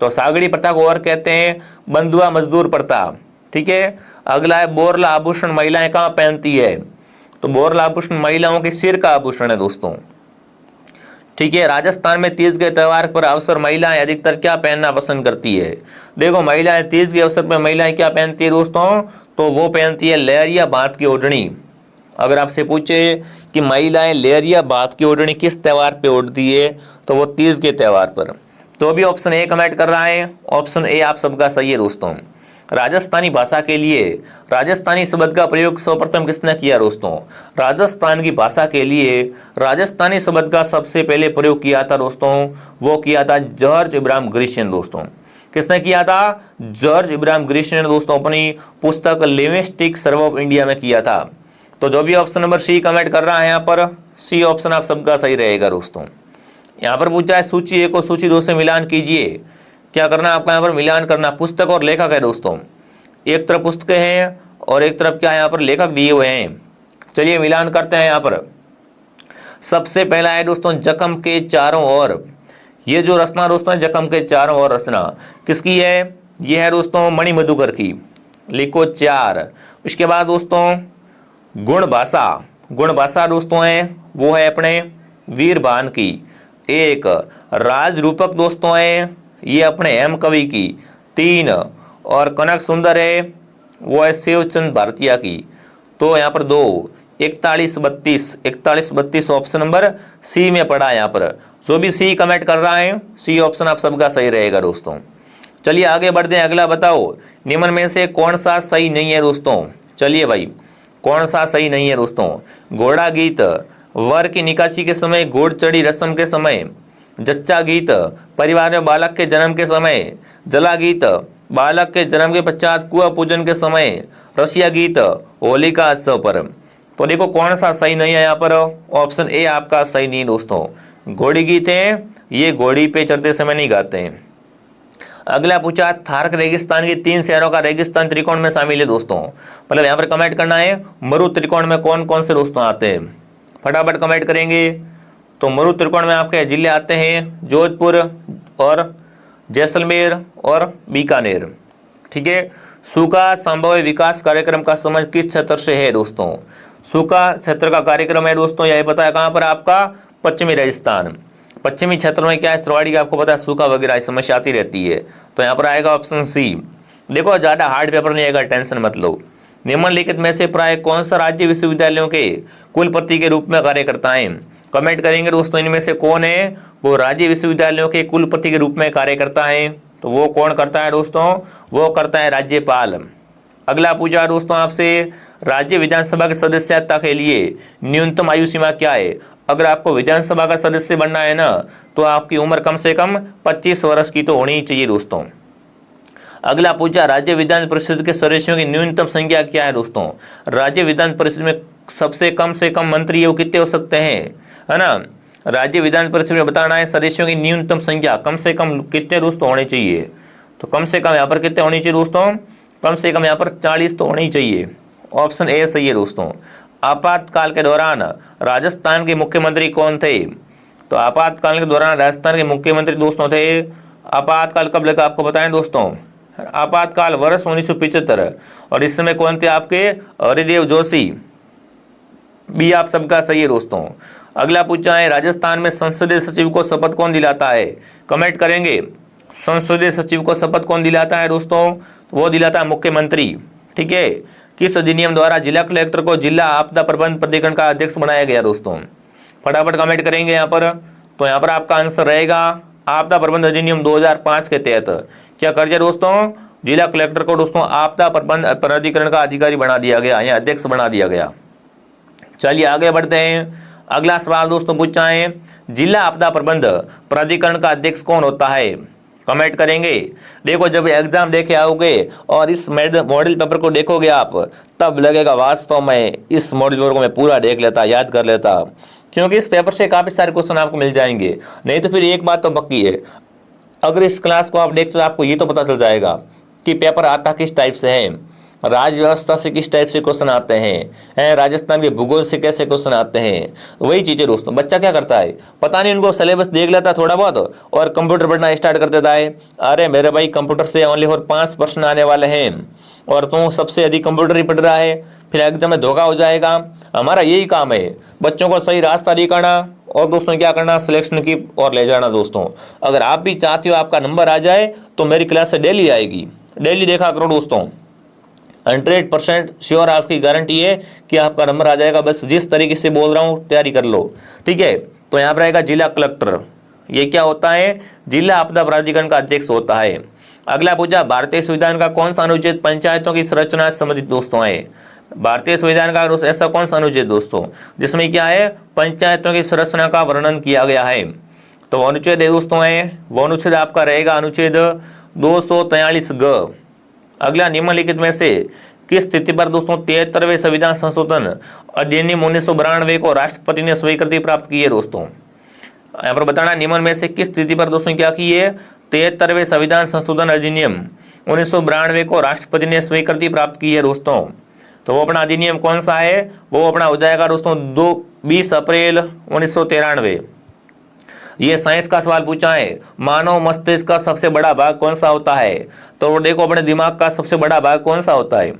तो सागड़ी प्रथा को और कहते हैं बंधुआ मजदूर प्रथा, ठीक है। अगला है बोरला आभूषण महिलाएं कहाँ पहनती है, तो बोरला आभूषण महिलाओं के सिर का आभूषण है दोस्तों, ठीक है। राजस्थान में तीज के त्योहार पर अवसर महिलाएं अधिकतर क्या पहनना पसंद करती है। देखो महिलाएं तीज के अवसर पर महिलाएं क्या पहनती है दोस्तों, तो वो पहनती है लहरिया बात की ओढ़नी। अगर आपसे पूछे कि महिलाएं लहरिया बात की ओढ़नी किस त्योहार पे ओढ़ती है, तो वो तीज के त्योहार पर। तो भी ऑप्शन ए कमेंट कर रहा है, ऑप्शन ए आप सबका सही है दोस्तों। राजस्थानी भाषा के लिए राजस्थानी शब्द का प्रयोग सर्वप्रथम किसने किया दोस्तों, राजस्थान की भाषा के लिए राजस्थानी शब्द का सबसे पहले प्रयोग किया था दोस्तों, वो किया था जॉर्ज इब्राहिम ग्रिशियन दोस्तों। किसने किया था, जॉर्ज इब्राहिम ग्रिशियन ने दोस्तों अपनी पुस्तक लिंग्विस्टिक सर्वे ऑफ इंडिया में किया था। तो जो भी ऑप्शन नंबर सी कमेंट कर रहा है यहाँ पर, सी ऑप्शन आप सबका सही रहेगा दोस्तों। यहाँ पर पूछा है सूची 1 और सूची 2 से मिलान कीजिए। क्या करना है आपका, यहाँ पर मिलान करना। पुस्तक और लेखक है दोस्तों, एक तरफ पुस्तकें हैं और एक तरफ क्या है यहाँ पर लेखक दिए हुए हैं। चलिए मिलान करते हैं। यहाँ पर सबसे पहला है दोस्तों जख्म के चारों ओर। ये जो रचना दोस्तों है जख्म के चारों ओर रचना किसकी है, ये है दोस्तों मणि मधुकर की, लिखो 4। उसके बाद दोस्तों गुण भाषा दोस्तों है वो है अपने वीरभान की। 1 राज रूपक दोस्तों है ये अपने हेम कवि की। 3 और कनक सुंदर है वो है शिवचंद भारतीय की। तो यहाँ पर 2 4132 ऑप्शन नंबर सी में पड़ा है। यहाँ पर जो भी सी कमेंट कर रहा है सी ऑप्शन आप सबका सही रहेगा दोस्तों। चलिए आगे बढ़ते हैं। अगला बताओ निम्न में से कौन सा सही नहीं है दोस्तों। चलिए भाई कौन सा सही नहीं है दोस्तों? घोड़ा गीत वर की निकासी के समय, घोड़ चढ़ी रस्म के समय, जच्चा गीत परिवार में बालक के जन्म के समय, जला गीत बालक के जन्म के पश्चात कुआं पूजन के समय, रसिया गीत होलिका उत्सव पर। तो देखो कौन सा सही नहीं है यहाँ पर? ऑप्शन ए आपका सही नहीं दोस्तों। घोड़ी गीत है, ये घोड़ी पे चढ़ते समय नहीं गाते हैं। अगला पूछा, थारक रेगिस्तान के 3 शहरों का रेगिस्तान त्रिकोण में शामिल है दोस्तों। मतलब यहाँ पर कमेंट करना है मरु त्रिकोण में कौन कौन से दोस्तों आते हैं, फटाफट कमेंट करेंगे। तो मरु त्रिकोण में आपके जिले आते हैं जोधपुर और जैसलमेर और बीकानेर। ठीक है। सूखा संभाव्य विकास कार्यक्रम का समय किस क्षेत्र से है दोस्तों? सूखा क्षेत्र का कार्यक्रम है दोस्तों, यह पता है कहाँ पर आपका? पश्चिमी राजस्थान। पश्चिमी क्षेत्रों में क्या है, श्रवाड़ी का आपको पता है सूखा वगैरह समस्या आती रहती है। तो यहाँ पर आएगा ऑप्शन सी। देखो ज्यादा हार्ड पेपर नहीं आएगा, टेंशन मत लो। निम्नलिखित में से प्राय कौन सा राज्य विश्वविद्यालयों के कुलपति के रूप में कार्य करता है? कमेंट करेंगे दोस्तों, इनमें से कौन है वो राज्य विश्वविद्यालयों के कुलपति के रूप में कार्य करता है? तो वो कौन करता है दोस्तों? वो करता है राज्यपाल। अगला पूछा दोस्तों आपसे, राज्य विधानसभा के सदस्यता के लिए न्यूनतम आयु सीमा क्या है? अगर आपको विधानसभा का सदस्य बनना है ना, तो आपकी उम्र कम से कम 25 वर्ष की तो होनी ही चाहिए दोस्तों। अगला पूछा, राज्य विधान परिषद के सदस्यों की न्यूनतम संख्या क्या है दोस्तों? राज्य विधान परिषद में सबसे कम से कम मंत्री वो कितने हो सकते हैं, है ना? राज्य विधान परिषद में बताना है सदस्यों की न्यूनतम संख्या कम से कम कितने दोस्तों होने चाहिए। तो कम से कम यहाँ पर कितने होनी चाहिए दोस्तों? कम से कम यहाँ पर 40 तो होनी ही चाहिए। ऑप्शन ए सही है दोस्तों। आपातकाल के दौरान राजस्थान के मुख्यमंत्री कौन थे? तो आपातकाल के दौरान राजस्थान के मुख्यमंत्री दोस्तों थे, आपातकाल कब लगा आपको बताएं दोस्तों? आपातकाल वर्ष 1975। और इस समय कौन थे आपके? हरिदेव जोशी। भी आप सबका सही है दोस्तों। अगला पूछा है, राजस्थान में संसदीय सचिव को शपथ कौन दिलाता है? कमेंट करेंगे। संसदीय सचिव को शपथ कौन दिलाता है दोस्तों? वो दिलाता है मुख्यमंत्री। ठीक है। किस अधिनियम द्वारा जिला कलेक्टर को जिला आपदा प्रबंध प्राधिकरण का अध्यक्ष बनाया गया दोस्तों? फटाफट कमेंट करेंगे यहाँ पर। तो यहाँ पर आपका आंसर रहेगा आपदा प्रबंध अधिनियम 2005 के तहत क्या कर दिया दोस्तों? जिला कलेक्टर को दोस्तों आपदा प्रबंध प्राधिकरण का अधिकारी बना दिया गया या अध्यक्ष बना दिया गया। चलिए आगे बढ़ते हैं। अगला सवाल दोस्तों पूछा है, जिला आपदा प्रबंध प्राधिकरण का अध्यक्ष कौन होता है? कमेंट करेंगे। देखो जब एग्जाम देखे आओगे और इस मॉडल पेपर को देखोगे आप, तब लगेगा वास्तव में इस मॉडल पेपर को मैं पूरा देख लेता, याद कर लेता, क्योंकि इस पेपर से काफी सारे क्वेश्चन आपको मिल जाएंगे। नहीं तो फिर एक बात तो पक्की है, अगर इस क्लास को आप देखते तो आपको ये तो पता चल जाएगा कि पेपर आता किस टाइप से है, राज व्यवस्था से किस टाइप से क्वेश्चन आते हैं, राजस्थान के भूगोल से कैसे क्वेश्चन आते हैं। वही चीजें दोस्तों, बच्चा क्या करता है पता नहीं, उनको सिलेबस देख लेता है थोड़ा बहुत और कंप्यूटर पढ़ना स्टार्ट कर देता है। अरे मेरे भाई कंप्यूटर से ओनली और 5 प्रश्न आने वाले हैं और तू सबसे अधिक कंप्यूटर ही पढ़ रहा है, फिर एग्जाम में धोखा हो जाएगा। हमारा यही काम है बच्चों को सही रास्ता दिखाना और दोस्तों क्या करना, सिलेक्शन की और ले जाना। दोस्तों अगर आप भी चाहते हो आपका नंबर आ जाए तो मेरी क्लास से डेली आएगी, डेली देखा करो दोस्तों। 100% श्योर आपकी गारंटी है कि आपका नंबर आ जाएगा। बस जिस तरीके से बोल रहा हूँ तैयारी कर लो। ठीक है। तो यहाँ पर आएगा जिला कलेक्टर। ये क्या होता है? जिला आपदा प्राधिकरण का अध्यक्ष होता है। अगला पूछा, भारतीय संविधान का कौन सा अनुच्छेद पंचायतों की संरचना से संबंधित दोस्तों है? भारतीय संविधान का ऐसा कौन सा अनुच्छेद दोस्तों जिसमें क्या है, पंचायतों की संरचना का वर्णन किया गया है? तो अनुच्छेद दोस्तों है वो अनुच्छेद आपका रहेगा अनुच्छेद 243 ग। अगला, निम्नलिखित में से किस स्थिति पर दोस्तों 73वें संविधान संशोधन अधिनियम 1992 को राष्ट्रपति ने स्वीकृति प्राप्त की है? दोस्तों यहाँ पर बताना निम्न में से किस स्थिति पर दोस्तों क्या की है, 73वें संविधान संशोधन अधिनियम 1992 को राष्ट्रपति ने स्वीकृति प्राप्त की है दोस्तों। तो वो अपना अधिनियम कौन सा है? वो अपना हो जाएगा दोस्तों 20 अप्रैल 1993। ये साइंस का सवाल पूछा है, मानव मस्तिष्क का सबसे बड़ा भाग कौन सा होता है? तो वो देखो अपने दिमाग का सबसे बड़ा भाग कौन सा होता है?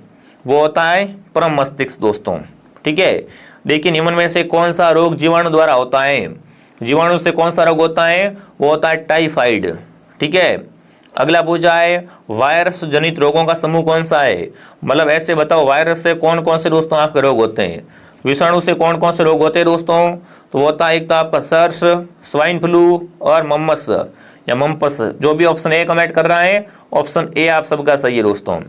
वो होता है परम मस्तिष्क दोस्तों। ठीक है। देखिए निम्न में से कौन सा रोग जीवाणु द्वारा होता है? जीवाणु से कौन सा रोग होता है? वो होता है टाइफाइड। ठीक है। अगला पूछा है, वायरस जनित रोगों का समूह कौन सा है? मतलब ऐसे बताओ वायरस से कौन कौन से दोस्तों आपके रोग होते हैं, विषाणु से कौन कौन से रोग होते हैं दोस्तों? तो होता है एक तो आपका सर्स, स्वाइन फ्लू और मम्मस या मम्पस। जो भी ऑप्शन ए कमेंट कर रहा है ऑप्शन ए आप सबका सही है दोस्तों।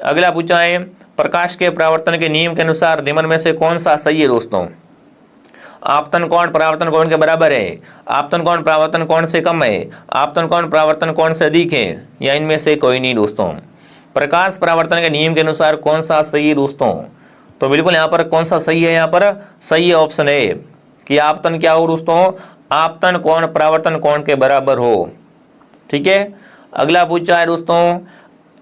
अगला पूछा है, प्रकाश के परावर्तन के नियम के अनुसार निम्न में से कौन सा सही है दोस्तों? आपतन कोण परावर्तन कोण के बराबर है, आपतन कोण परावर्तन कोण से कम है, आपतन कोण परावर्तन कोण से अधिक है, या इनमें से कोई नहीं दोस्तों। प्रकाश परावर्तन के नियम के अनुसार कौन सा सही है दोस्तों? तो बिल्कुल यहाँ पर कौन सा सही है? यहाँ पर सही ऑप्शन है कि आपतन क्या हो दोस्तों? आपतन कोण परावर्तन कोण के बराबर हो। ठीक है, अगला पूछा है दोस्तों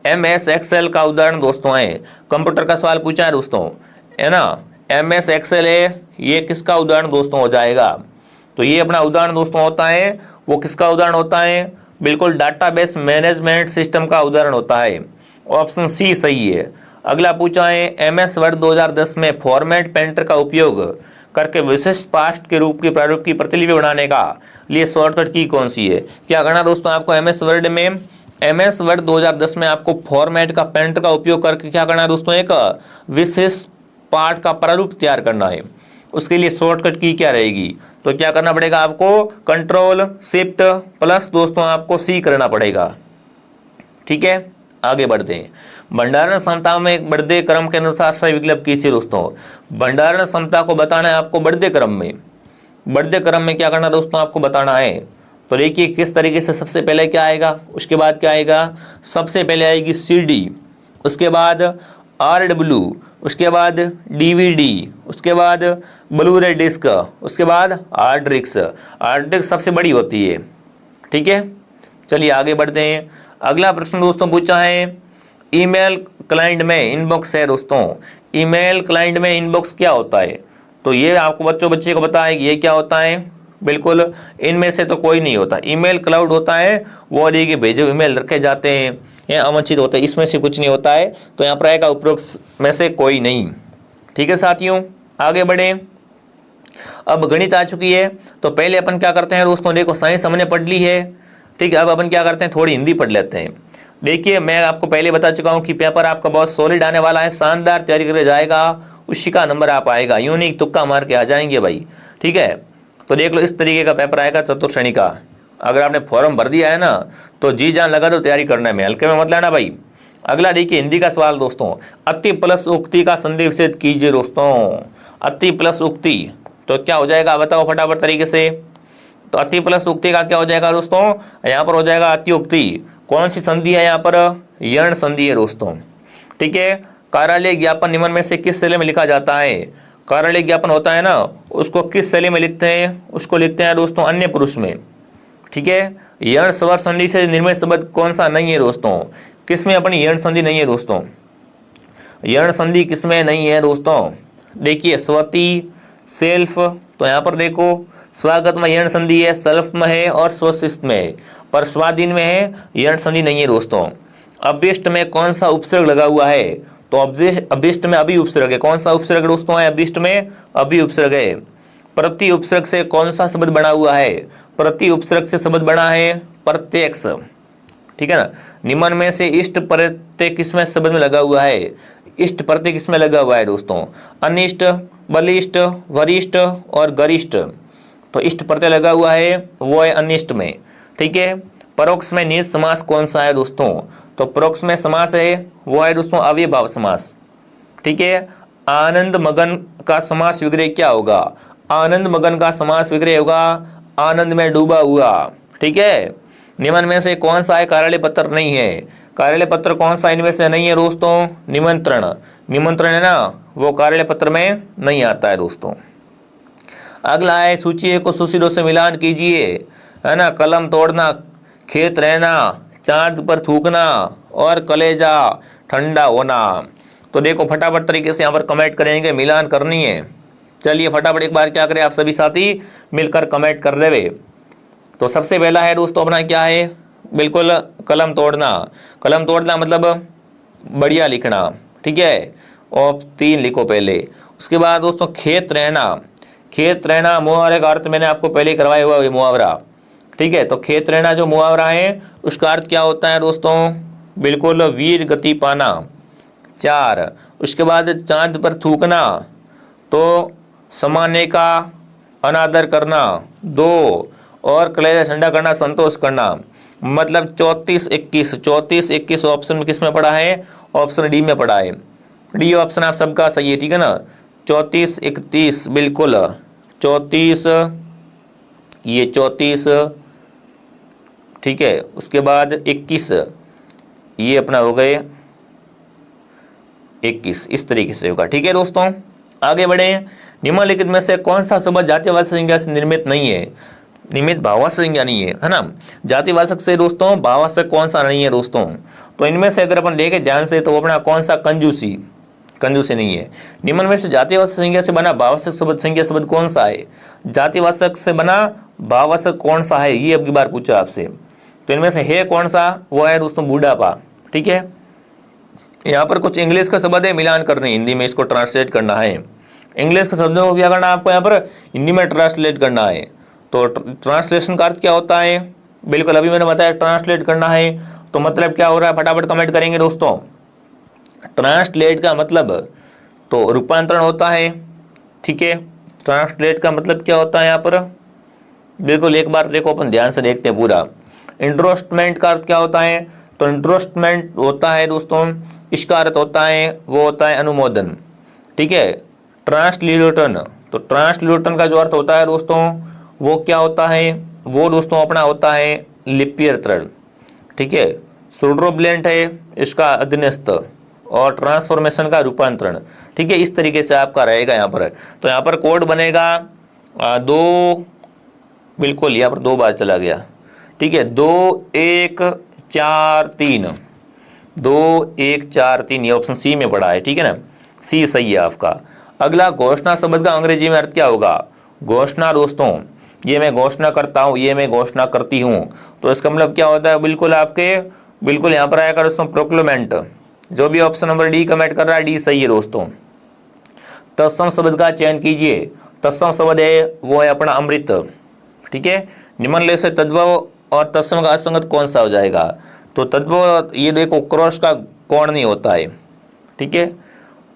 MS एक्सेल का उदाहरण दोस्तों है, कंप्यूटर का सवाल पूछा है दोस्तों, है ना। MS एक्सेल है, ये किसका उदाहरण दोस्तों हो जाएगा? तो ये अपना उदाहरण दोस्तों होता है, वो किसका उदाहरण होता है? बिल्कुल डाटाबेस मैनेजमेंट सिस्टम का उदाहरण होता है। ऑप्शन सी सही है। अगला पूछा है MS वर्ड 2010 में फॉर्मेट पेंटर का उपयोग करके विशिष्ट पास्ट के रूप की प्रारूप की प्रतिलिपि बनाने का लिए शॉर्टकट की कौन सी है? क्या करना दोस्तों आपको MS वर्ड में, MS वर्ड 2010 में आपको फॉर्मेट का पेंटर का उपयोग करके क्या करना है दोस्तों? एक विशिष्ट पाठ का प्रारूप तैयार करना है। उसके लिए शॉर्टकट की क्या रहेगी? तो क्या करना पड़ेगा आपको? कंट्रोल शिफ्ट प्लस दोस्तों आपको सी करना पड़ेगा। ठीक है, आगे बढ़ते हैं। भंडारण क्षमता में बढ़ते क्रम के अनुसार सही विकल्प कीजिए दोस्तों। भंडारण क्षमता को बताना है आपको बढ़ते क्रम में। बढ़ते क्रम में क्या करना दोस्तों आपको बताना है। तो देखिए किस तरीके से, सबसे पहले क्या आएगा, उसके बाद क्या आएगा? सबसे पहले आएगी CD, उसके बाद RW, उसके बाद DVD, उसके बाद ब्लू रे डिस्क, उसके बाद हार्ड डिस्क सबसे बड़ी होती है। ठीक है, चलिए आगे बढ़ते हैं। अगला प्रश्न दोस्तों पूछा है ईमेल क्लाइंट में इनबॉक्स है दोस्तों। ईमेल क्लाइंट में इनबॉक्स क्या होता है? तो ये आपको बच्चे को पता है कि ये क्या होता है। बिल्कुल इनमें से तो कोई नहीं होता। ईमेल क्लाउड होता है, वो देखिए भेजे ईमेल रखे जाते हैं या अवंचित होते हैं, इसमें से कुछ नहीं होता है। तो यहाँ पर आएगा उपरोक्त में से कोई नहीं। ठीक है साथियों, आगे बढ़े। अब गणित आ चुकी है, तो पहले अपन क्या करते हैं दोस्तों, देखो साइंस हमने पढ़ ली है। ठीक है, अब अपन क्या करते हैं, थोड़ी हिंदी पढ़ लेते हैं। देखिए मैं आपको पहले बता चुका हूँ कि पेपर आपका बहुत सॉलिड आने वाला है, शानदार तैयारी करके जाएगा, उसी का नंबर आप आएगा, यूं नहीं तुक्का मार के आ जाएंगे भाई। ठीक है, तो देख लो इस तरीके का पेपर आएगा चतुर्थ श्रेणी का। अगर आपने फॉर्म भर दिया है ना तो जी जान लगा दो तैयारी करने में, हल्के में मत लेना भाई। अगला देखिए हिंदी का सवाल दोस्तों, अति प्लस उक्ति का संधि विच्छेद कीजिए दोस्तों। अति प्लस उक्ति तो क्या हो जाएगा बताओ फटाफट तरीके से। तो अति प्लस उक्ति का क्या हो जाएगा दोस्तों, यहाँ पर हो जाएगा अति उक्ति। कौन सी संधि है यहाँ पर? यण संधि है दोस्तों। ठीक है, कार्यालय ज्ञापन निम्न में से किस शैली में लिखा जाता है? कार्यालय ज्ञापन होता है ना, उसको किस शैली में लिखते हैं? उसको लिखते हैं दोस्तों अन्य पुरुष में। ठीक है, यण स्वर संधि से निर्मित शब्द कौन सा नहीं है दोस्तों? किसमें अपनी यण संधि नहीं है दोस्तों? यण संधि किसमें नहीं है दोस्तों? देखिए स्वती, सेल्फ, तो यहाँ पर देखो स्वागत में यण संधि है, सेल्फ में है और स्वशिष्ट में है, पर स्वाधीन में है, यण संधि नहीं है दोस्तों। अभिष्ट में कौन सा उपसर्ग लगा हुआ है? तो अभिष्ट में अभी उपसर्ग है। कौन सा उपसर्ग दोस्तों है? अभिष्ट में अभी उपसर्ग है। प्रति उपसर्ग से कौन सा शब्द बना हुआ है? प्रति उपसर्ग से शब्द बना है प्रत्यक्ष। ठीक है ना, निम्न में से इष्ट प्रत्यय किसमें शब्द में लगा हुआ है? इष्ट प्रत्यय किसमें लगा हुआ है दोस्तों? अनिष्ट, बलिष्ठ, वरिष्ठ और गरिष्ठ। तो इष्ट प्रत्यय लगा हुआ है वो है अनिष्ट में। ठीक है, परोक्ष में निहित समास कौन सा है दोस्तों? तो परोक्ष में समास है वो है दोस्तों अव्ययभाव समास। ठीक है, आनंद मगन का समास विग्रह क्या होगा? आनंद मगन का समास विग्रह होगा आनंद में डूबा हुआ। ठीक है, निम्न में से कौन सा है कार्यालय पत्र नहीं है? कार्यालय पत्र कौन सा इनमें से नहीं है दोस्तों? निमंत्रण। निमंत्रण है ना, वो कार्यालय पत्र में नहीं आता है दोस्तों। अगला है सूची को सूची 2 से मिलान कीजिए, है ना। कलम तोड़ना, खेत रहना, चांद पर थूकना और कलेजा ठंडा होना। तो देखो फटाफट तरीके से यहाँ पर कमेंट करेंगे, मिलान करनी है। चलिए फटाफट एक बार क्या करें आप सभी साथी मिलकर कमेंट कर देवे। तो सबसे पहला है दोस्तों अपना क्या है? बिल्कुल कलम तोड़ना। कलम तोड़ना मतलब बढ़िया लिखना। ठीक है, और 3 लिखो पहले। उसके बाद दोस्तों खेत रहना। खेत रहना मुहावरे का अर्थ मैंने आपको पहले करवाया हुआ है मुहावरा। ठीक है, तो खेत रहना जो मुहावरा है उसका अर्थ क्या होता है दोस्तों? बिल्कुल वीर गति पाना। 4, उसके बाद चांद पर थूकना तो समाने का अनादर करना। 2, और कलेजा ठंडा करना संतोष करना। मतलब 34-21 ऑप्शन में किस में पड़ा है? ऑप्शन डी में पड़ा है। डी ऑप्शन आप सबका सही है, ठीक है ना। 34 31 बिल्कुल 34, ये 34, ठीक है। उसके बाद 21, ये अपना हो गए 21, इस तरीके से होगा, ठीक है दोस्तों। आगे बढ़े। निम्नलिखित में से कौन सा शब्द जातिवाचक संज्ञा से निर्मित नहीं है? निमित्त भाववाचक संज्ञा नहीं है ना। जातिवाचक से दोस्तों भाववाचक कौन सा नहीं है दोस्तों? तो इनमें से अगर अपन देखें ध्यान से तो अपना कौन सा कंजूसी, कंजूसी नहीं है। निम्न में से जातिवाचक संज्ञा से बना भाववाचक शब्द संज्ञा शब्द कौन सा है? जातिवाचक से बना भाववाचक कौन सा है, ये अब की बार पूछा आपसे। तो इनमें से है कौन सा? वो है दोस्तों बुढ़ापा, ठीक है। यहाँ पर कुछ इंग्लिश का शब्द है, मिलान करनी, हिंदी में इसको ट्रांसलेट करना है। इंग्लिश के शब्दों को क्या करना है आपको यहाँ पर हिंदी में ट्रांसलेट करना है। तो ट्रांसलेशन का अर्थ क्या होता है? बिल्कुल अभी मैंने बताया ट्रांसलेट करना है, तो मतलब क्या हो रहा है फटाफट कमेंट करेंगे दोस्तों। ट्रांसलेट का मतलब तो रूपांतरण होता है, ठीक है। ट्रांसलेट का मतलब क्या होता है यहाँ पर? बिल्कुल एक बार देखो, अपन ध्यान से देखते हैं पूरा। इंट्रोस्टमेंट का अर्थ क्या होता है? तो इंट्रोस्टमेंट होता है दोस्तों, इसका अर्थ होता है वो होता है अनुमोदन, ठीक है। ट्रांसलिटरेशन, तो ट्रांसलिटरेशन का जो अर्थ होता है दोस्तों वो क्या होता है? वो दोस्तों अपना होता है लिप्यंतरण, ठीक है। सूडोब्लेंट है इसका अधीनस्थ, और ट्रांसफॉर्मेशन का रूपांतरण, ठीक है। इस तरीके से आपका रहेगा यहाँ पर। तो यहाँ पर कोड बनेगा 2, बिल्कुल यहाँ पर 2 बार चला गया, ठीक है। 2 1 4 3, 2 1 4 3, ये ऑप्शन सी में पड़ा है, ठीक है ना। सी सही है आपका। अगला घोषणा शब्द का अंग्रेजी में अर्थ क्या होगा? घोषणा दोस्तों ये मैं घोषणा करता हूँ, ये मैं घोषणा करती हूँ, तो इसका मतलब क्या होता है? बिल्कुल आपके बिल्कुल यहाँ पर आएगा दोस्तों प्रोक्लेमेंट। जो भी ऑप्शन नंबर डी कमेंट कर रहा है डी सही है दोस्तों। तत्सम शब्द का चयन कीजिए। तत्सम शब्द है वो है अपना अमृत, ठीक है। निम्नलिखित से तद्भव और तत्सम का असंगत कौन सा हो जाएगा? तो तद्भव ये देखो क्रॉस का कोण नहीं होता है, ठीक है।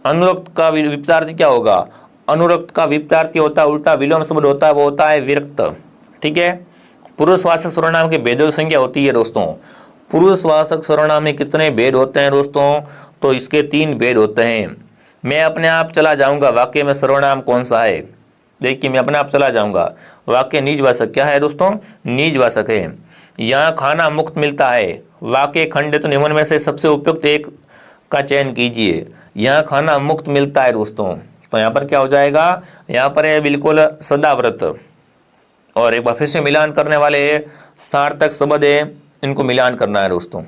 अनुरक्त का विपरीतार्थी क्या होगा? अनुरक्त का विपरीतार्थी होता है उल्टा विलोम शब्द होता है, वो होता है विरक्त, ठीक है। पुरुषवाचक सर्वनाम के भेदों की संख्या होती है दोस्तों। पुरुषवाचक सर्वनाम में कितने भेद होते हैं दोस्तों? तो इसके 3 भेद होते हैं। मैं अपने आप चला जाऊंगा वाक्य में सर्वनाम कौन सा है? देखिए मैं अपने आप चला जाऊंगा, वाक्य निजवाचक क्या है दोस्तों? निजवाचक है। यहाँ खाना मुफ्त मिलता है, वाक्य खंड तो निम्न में से सबसे उपयुक्त एक का चयन कीजिए। यहाँ खाना मुफ्त मिलता है दोस्तों, तो यहाँ पर क्या हो जाएगा? यहाँ पर है बिल्कुल सदाव्रत। और एक बार फिर से मिलान करने वाले सार्थक शब्द है, इनको मिलान करना है दोस्तों,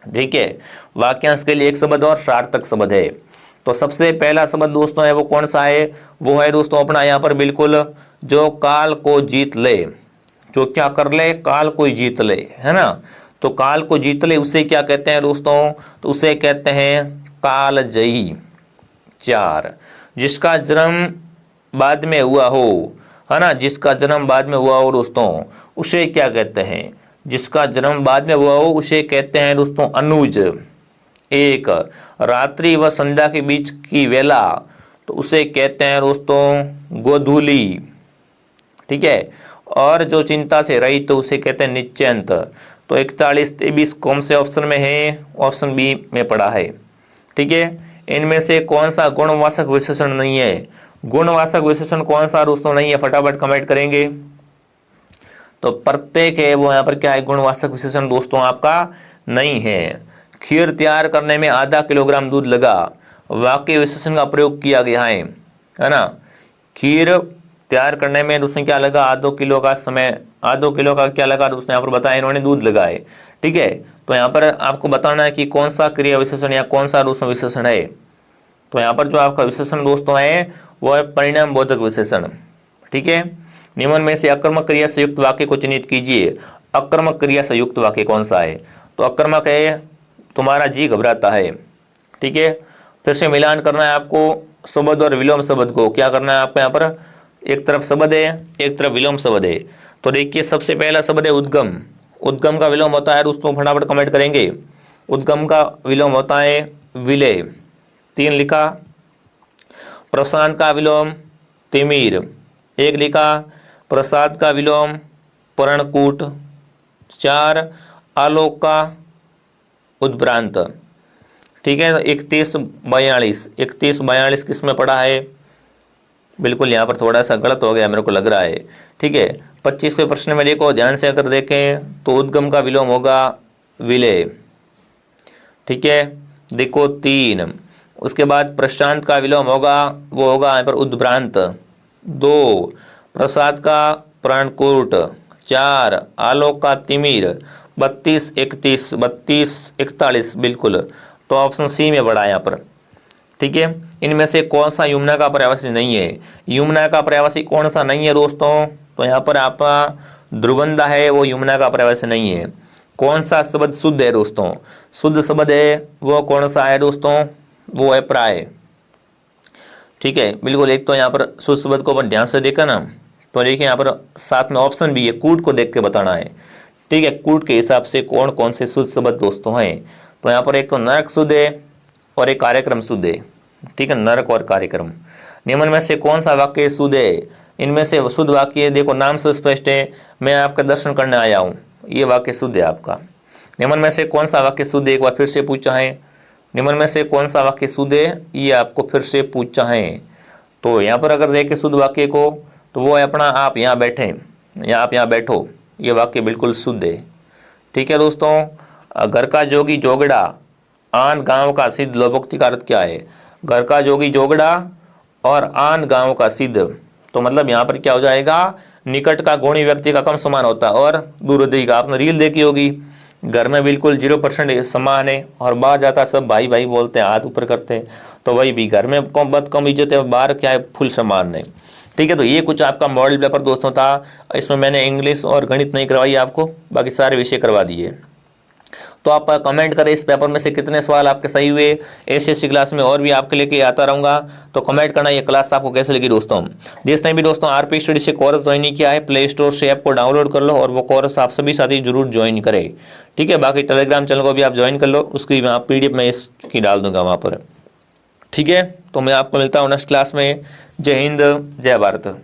ठीक है। वाक्यांश के लिए एक शब्द और सार्थक शब्द है। तो सबसे पहला शब्द दोस्तों है वो कौन सा है? वो है दोस्तों अपना यहाँ पर बिल्कुल जो काल को जीत ले, जो क्या कर ले? काल को जीत ले, है ना। तो काल को जीत ले उसे क्या कहते हैं दोस्तों? तो उसे कहते हैं कालजयी। 4, जिसका जन्म बाद में हुआ हो, है ना, जिसका जन्म बाद में हुआ हो दोस्तों उसे क्या कहते हैं? जिसका जन्म बाद में हुआ हो उसे कहते हैं दोस्तों अनुज। 1, रात्रि व संध्या के बीच की वेला, तो उसे कहते हैं दोस्तों गोधूली, ठीक है। और जो चिंता से रहित तो उसे कहते हैं निश्चिंत। तो 41 23 कौन से ऑप्शन में है? ऑप्शन बी में पड़ा है, ठीक है। इनमें से कौन सा गुणवाचक विशेषण नहीं है? गुणवाचक विशेषण कौन सा दोस्तों नहीं है? फटाफट कमेंट करेंगे। तो प्रत्येक है वो यहाँ पर क्या है? गुणवाचक विशेषण दोस्तों आपका नहीं है। खीर तैयार करने में आधा किलोग्राम दूध लगा, वाक्य विशेषण का प्रयोग किया गया है ना। खीर तैयार करने में उसने क्या लगा? आधो किलो का समय, आधो किलो का क्या लगा दोस्तों यहाँ पर बताया इन्होंने? दूध लगाए, ठीक है। तो यहाँ पर आपको बताना है कि कौन सा क्रिया विशेषण या कौन सा दोस्तों विशेषण है। तो यहाँ पर जो आपका विशेषण दोस्तों है वो है परिणाम बोधक विशेषण, ठीक है। निम्न में से अकर्मक क्रिया से युक्त वाक्य को चिन्हित कीजिए। अकर्मक क्रिया से युक्त वाक्य कौन सा है? तो अकर्मक है तुम्हारा जी घबराता है, ठीक है। फिर से मिलान करना है आपको शब्द और विलोम शब्द को। क्या करना है आपको? यहाँ पर एक तरफ शब्द है, एक तरफ विलोम शब्द है। तो देखिए सबसे पहला शब्द है उद्गम। उद्गम का विलोम होता है दोस्तों, फटाफट कमेंट करेंगे। उद्गम का विलोम होता है विलय। 3 लिखा। प्रशांत का विलोम तिमिर। 1 लिखा। प्रसाद का विलोम पर्णकूट। 4 आलोक का उद्भ्रांत, ठीक है, 3142 किस में पड़ा है? बिल्कुल यहाँ पर थोड़ा सा गलत हो गया मेरे को लग रहा है। ठीक है, 25वें प्रश्न में देखो ध्यान से अगर देखें तो उद्गम का विलोम होगा विलय। ठीक है, देखो 3। उसके बाद प्रशांत का विलोम होगा, वो होगा यहाँ पर उद्भ्रांत। 2 प्रसाद का प्राणकूट। 4 आलोक का तिमिर। 32 41 बिल्कुल, तो ऑप्शन सी में पड़ा है यहाँ पर। ठीक है, इनमें से कौन सा यमुना का पर्यायवाची नहीं है? यमुना का पर्यायवाची कौन सा नहीं है दोस्तों? तो यहाँ पर आपका ध्रुवंदा है, वो यमुना का पर्यायवाची नहीं है। कौन सा शब्द शुद्ध है दोस्तों? शुद्ध शब्द है वो कौन सा है दोस्तों? वो है प्राय। ठीक है, बिल्कुल। एक तो यहाँ पर शुद्ध शब्द को अपन ध्यान से देखा ना, तो देखिए यहाँ पर साथ में ऑप्शन भी है, कूट को देख के बताना है। ठीक है, कूट के हिसाब से कौन कौन से शुद्ध शब्द दोस्तों हैं? तो यहाँ पर एक तो नरक शुद्ध है और एक कार्यक्रम शुद्ध है। ठीक है, नरक और कार्यक्रम। निम्न में से कौन सा वाक्य शुद्ध है? इनमें से शुद्ध वाक्य देखो, नाम से स्पष्ट है, मैं आपका दर्शन करने आया हूँ, ये वाक्य शुद्ध है आपका। निम्न में से कौन सा वाक्य शुद्ध है? एक बार फिर से पूछा है, निम्न में से कौन सा वाक्य शुद्ध है? ये आपको फिर से पूछा है। तो यहाँ पर अगर देखें शुद्ध वाक्य को, तो वो है अपना आप यहाँ बैठे या आप यहाँ बैठो, ये वाक्य बिल्कुल शुद्ध है। ठीक है दोस्तों, घर का जोगी जोगड़ा आन गांव का सिद्ध लोकोक्ति का अर्थ क्या है? घर का जोगी जोगड़ा और आन गांव का सिद्ध, तो मतलब यहाँ पर क्या हो जाएगा? निकट का गुणी व्यक्ति का कम समान होता है और दूरदेही का। आपने रील देखी होगी, घर में बिल्कुल 0% समान है और बाहर जाता सब भाई भाई बोलते हैं, हाथ ऊपर करते हैं। तो वही भी घर में कम इज्जत है, बाहर क्या है, फुल समान है। ठीक है, तो ये कुछ आपका मॉडल पेपर दोस्तों था। इसमें मैंने इंग्लिश और गणित नहीं करवाई आपको, बाकी सारे विषय करवा दिए। तो आप कमेंट करें इस पेपर में से कितने सवाल आपके सही हुए। ऐसी क्लास में और भी आपके लेके आता रहूँगा, तो कमेंट करना ये क्लास आपको कैसे लगी दोस्तों। जिसने भी दोस्तों आरपी स्टडी से कोर्स ज्वाइन नहीं किया है, प्ले स्टोर से ऐप को डाउनलोड कर लो और वो कोर्स आप सभी साथी जरूर ज्वाइन करें। ठीक है, बाकी टेलीग्राम चैनल को भी आप ज्वाइन कर लो, उसकी मैं PDF में इसकी डाल दूंगा वहाँ पर। ठीक है, तो मैं आपको मिलता हूँ नेक्स्ट क्लास में। जय हिंद, जय भारत।